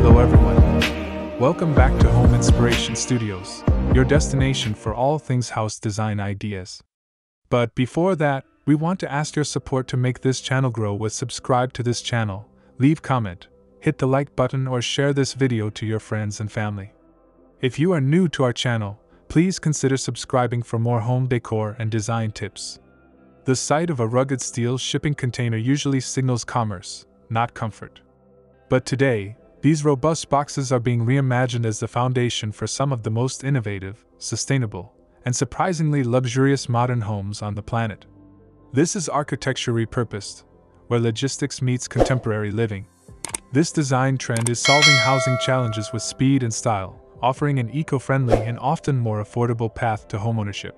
Hello everyone. Welcome back to Home Inspiration Studios, your destination for all things house design ideas. But before that, we want to ask your support to make this channel grow with subscribe to this channel, leave comment, hit the like button or share this video to your friends and family. If you are new to our channel, please consider subscribing for more home decor and design tips. The sight of a rugged steel shipping container usually signals commerce, not comfort. But today, these robust boxes are being reimagined as the foundation for some of the most innovative, sustainable, and surprisingly luxurious modern homes on the planet. This is architecture repurposed, where logistics meets contemporary living. This design trend is solving housing challenges with speed and style, offering an eco-friendly and often more affordable path to homeownership.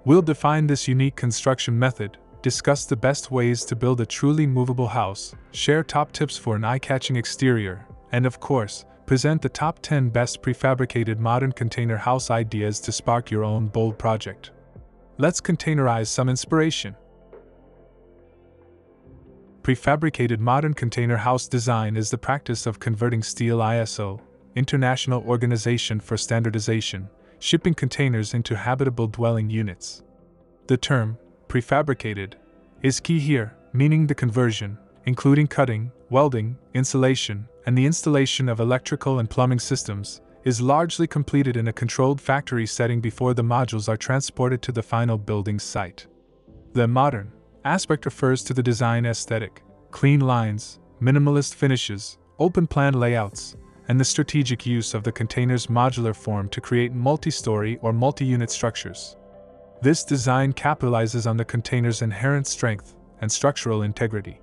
We'll define this unique construction method, discuss the best ways to build a truly movable house, share top tips for an eye-catching exterior, and of course, present the top 10 best prefabricated modern container house ideas to spark your own bold project. Let's containerize some inspiration. Prefabricated modern container house design is the practice of converting steel ISO, International Organization for Standardization, shipping containers into habitable dwelling units. The term, prefabricated, is key here, meaning the conversion, including cutting, welding, insulation, and the installation of electrical and plumbing systems, is largely completed in a controlled factory setting before the modules are transported to the final building site. The modern aspect refers to the design aesthetic, clean lines, minimalist finishes, open-plan layouts, and the strategic use of the container's modular form to create multi-story or multi-unit structures. This design capitalizes on the container's inherent strength and structural integrity.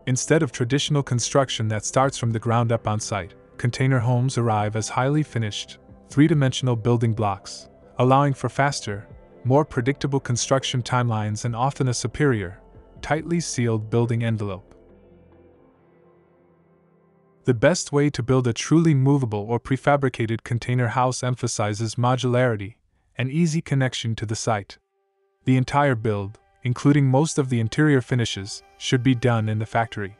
Instead of traditional construction that starts from the ground up on site, container homes arrive as highly finished, three-dimensional building blocks, allowing for faster, more predictable construction timelines and often a superior, tightly sealed building envelope. The best way to build a truly movable or prefabricated container house emphasizes modularity and easy connection to the site. The entire build, including most of the interior finishes, should be done in the factory.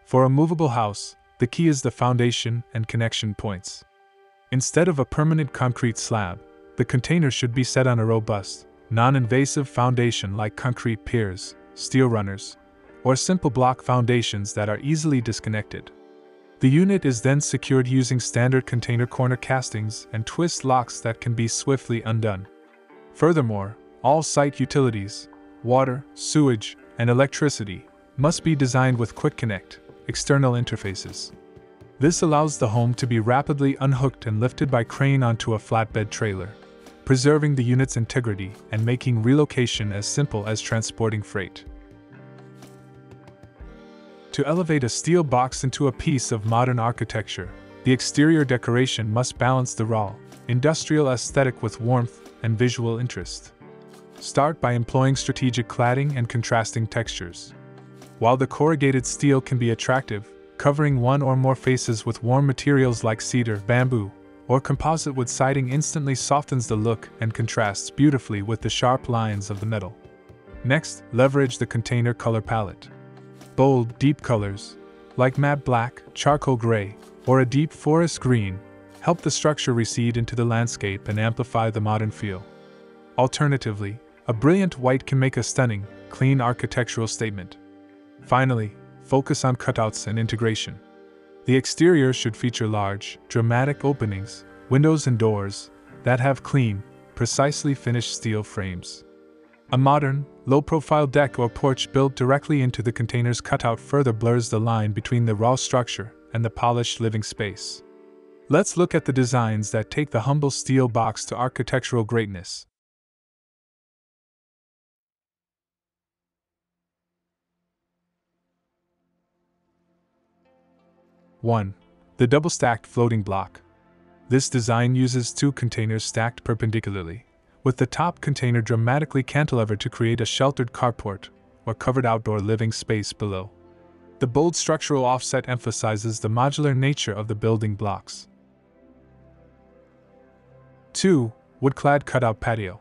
For a movable house, the key is the foundation and connection points. Instead of a permanent concrete slab, the container should be set on a robust, non-invasive foundation like concrete piers, steel runners, or simple block foundations that are easily disconnected. The unit is then secured using standard container corner castings and twist locks that can be swiftly undone. Furthermore, all site utilities, water, sewage, and electricity, must be designed with quick connect, external interfaces. This allows the home to be rapidly unhooked and lifted by crane onto a flatbed trailer, preserving the unit's integrity and making relocation as simple as transporting freight. To elevate a steel box into a piece of modern architecture, the exterior decoration must balance the raw, industrial aesthetic with warmth and visual interest. Start by employing strategic cladding and contrasting textures. While the corrugated steel can be attractive, covering one or more faces with warm materials like cedar, bamboo, or composite wood siding instantly softens the look and contrasts beautifully with the sharp lines of the metal. Next, leverage the container color palette. Bold, deep colors, like matte black, charcoal gray, or a deep forest green, help the structure recede into the landscape and amplify the modern feel. Alternatively, a brilliant white can make a stunning, clean architectural statement. Finally, focus on cutouts and integration. The exterior should feature large, dramatic openings, windows and doors that have clean, precisely finished steel frames. A modern, low-profile deck or porch built directly into the container's cutout further blurs the line between the raw structure and the polished living space. Let's look at the designs that take the humble steel box to architectural greatness. One, the double-stacked floating block. This design uses two containers stacked perpendicularly, with the top container dramatically cantilevered to create a sheltered carport or covered outdoor living space below. The bold structural offset emphasizes the modular nature of the building blocks. 2. Wood-clad cutout patio.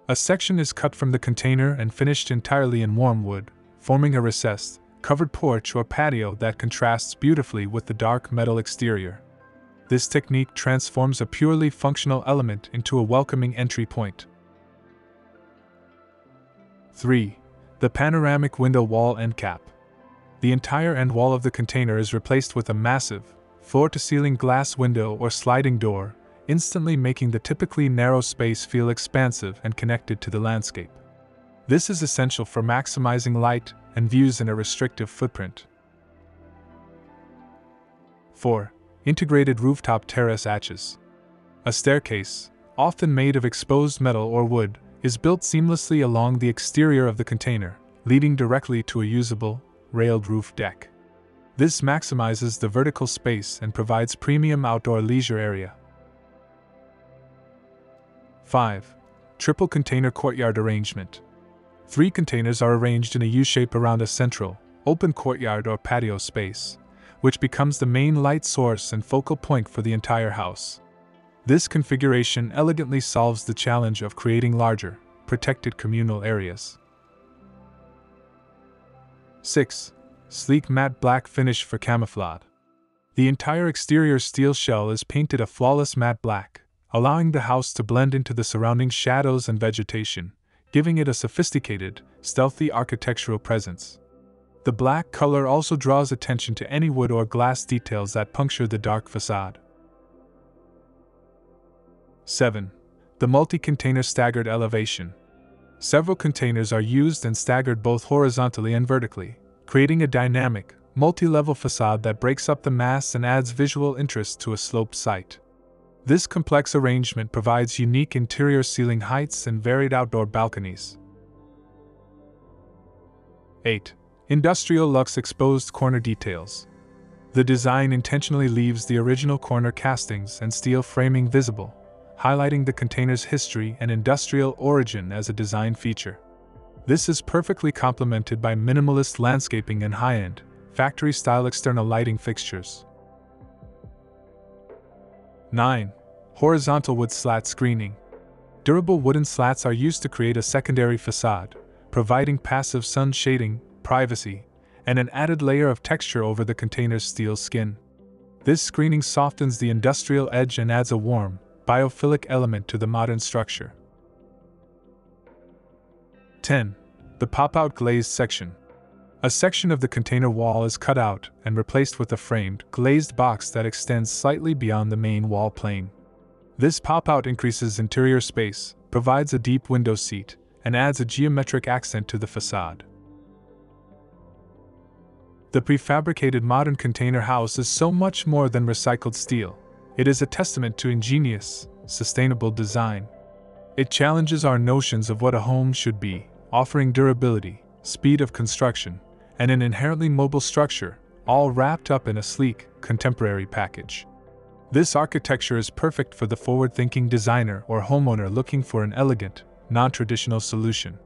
A section is cut from the container and finished entirely in warm wood, forming a recessed, covered porch or patio that contrasts beautifully with the dark metal exterior. This technique transforms a purely functional element into a welcoming entry point. 3. The panoramic window wall end cap. The entire end wall of the container is replaced with a massive, floor-to-ceiling glass window or sliding door, instantly making the typically narrow space feel expansive and connected to the landscape. This is essential for maximizing light and views in a restrictive footprint. 4. Integrated rooftop terrace arches. A staircase, often made of exposed metal or wood, is built seamlessly along the exterior of the container, leading directly to a usable, railed roof deck. This maximizes the vertical space and provides premium outdoor leisure area. 5. Triple container courtyard arrangement. 3 containers are arranged in a U-shape around a central, open courtyard or patio space, which becomes the main light source and focal point for the entire house. This configuration elegantly solves the challenge of creating larger, protected communal areas. 6. Sleek matte black finish for camouflage. The entire exterior steel shell is painted a flawless matte black, allowing the house to blend into the surrounding shadows and vegetation, giving it a sophisticated, stealthy architectural presence. The black color also draws attention to any wood or glass details that puncture the dark facade. 7. The multi-container staggered elevation. Several containers are used and staggered both horizontally and vertically, creating a dynamic, multi-level facade that breaks up the mass and adds visual interest to a sloped site. This complex arrangement provides unique interior ceiling heights and varied outdoor balconies. 8. Industrial luxe exposed corner details. The design intentionally leaves the original corner castings and steel framing visible, highlighting the container's history and industrial origin as a design feature. This is perfectly complemented by minimalist landscaping and high-end, factory-style external lighting fixtures. 9. Horizontal wood slat screening. Durable wooden slats are used to create a secondary facade, providing passive sun shading, privacy, and an added layer of texture over the container's steel skin. This screening softens the industrial edge and adds a warm, biophilic element to the modern structure. 10. The pop-out glazed section. A section of the container wall is cut out and replaced with a framed, glazed box that extends slightly beyond the main wall plane. This pop-out increases interior space, provides a deep window seat, and adds a geometric accent to the facade. The prefabricated modern container house is so much more than recycled steel. It is a testament to ingenious, sustainable design. It challenges our notions of what a home should be, offering durability, speed of construction, and an inherently mobile structure, all wrapped up in a sleek, contemporary package. This architecture is perfect for the forward-thinking designer or homeowner looking for an elegant, non-traditional solution.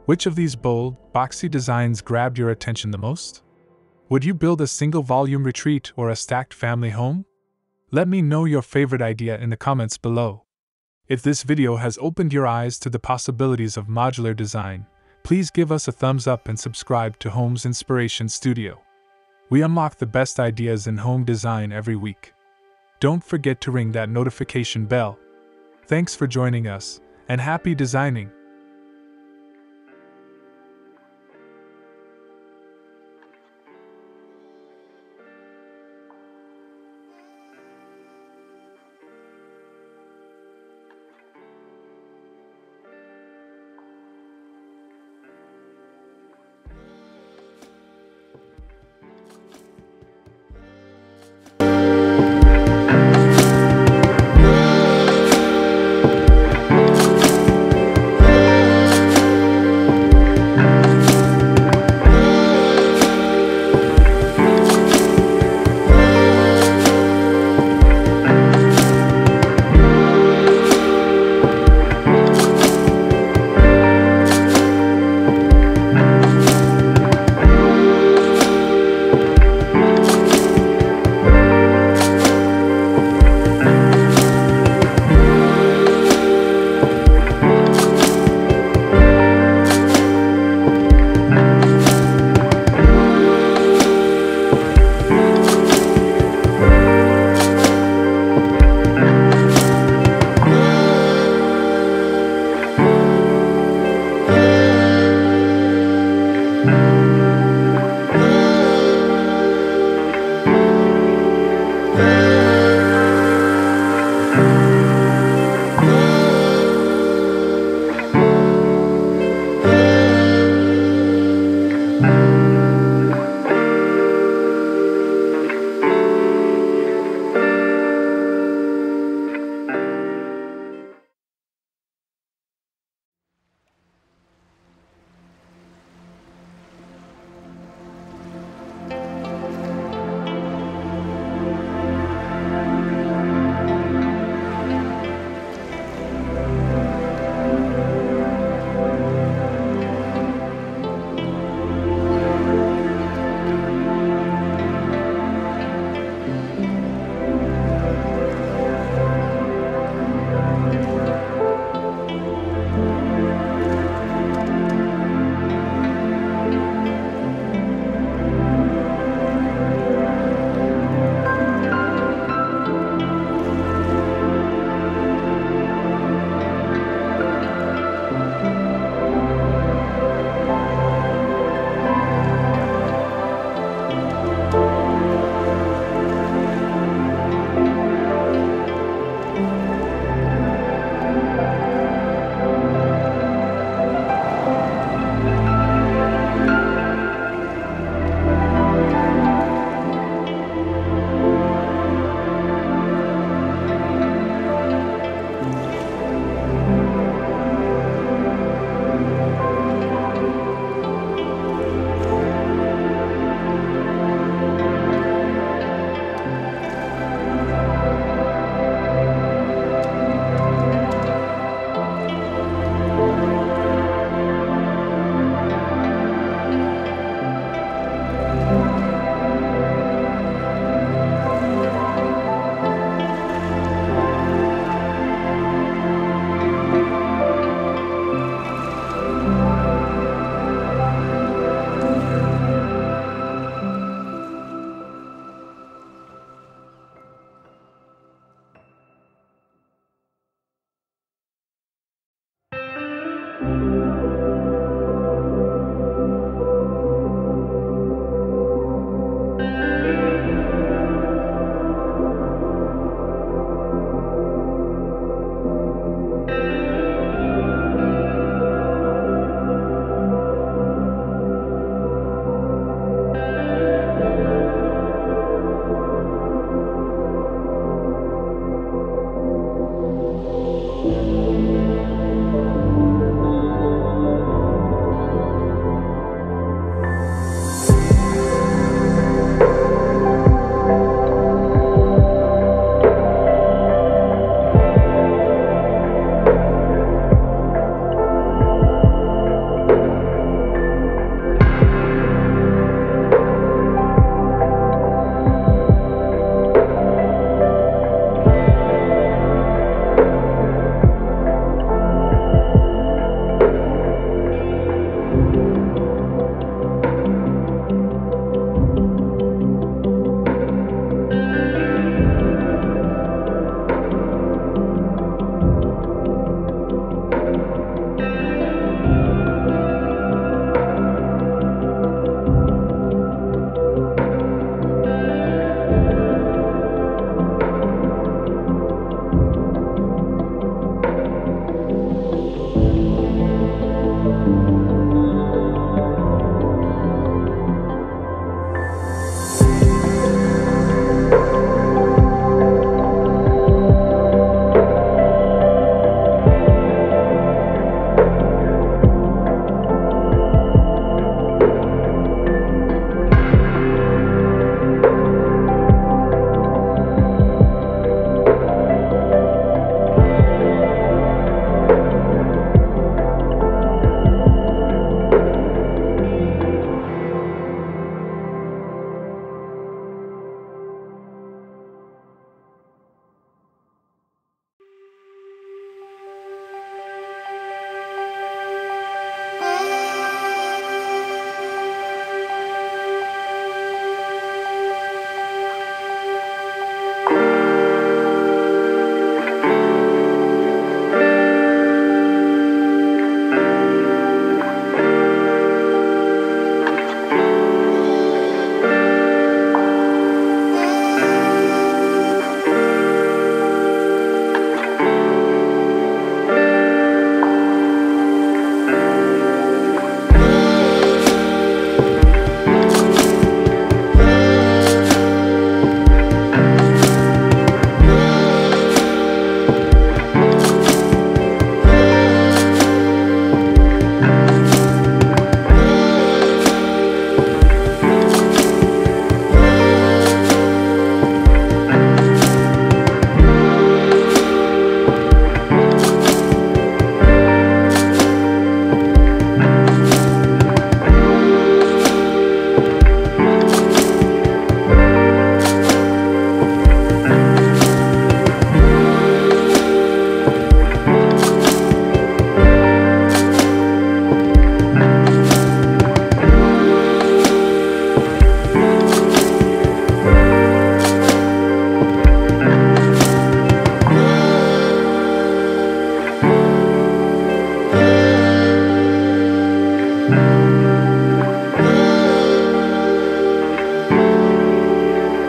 Which of these bold, boxy designs grabbed your attention the most? Would you build a single-volume retreat or a stacked family home? Let me know your favorite idea in the comments below. If this video has opened your eyes to the possibilities of modular design, please give us a thumbs up and subscribe to Homes Inspiration Studio. We unlock the best ideas in home design every week. Don't forget to ring that notification bell. Thanks for joining us, and happy designing!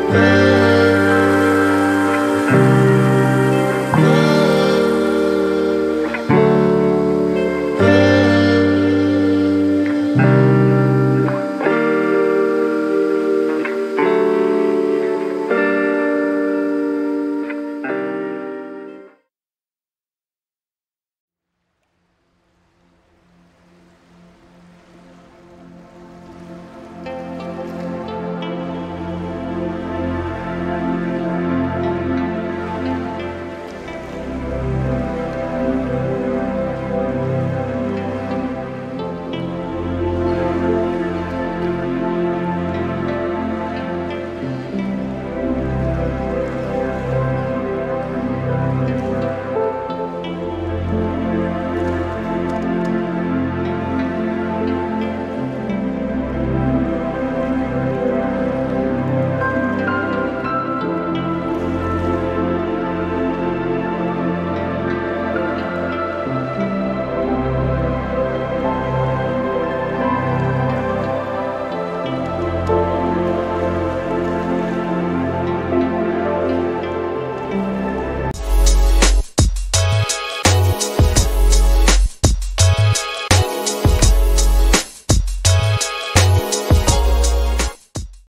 Bye.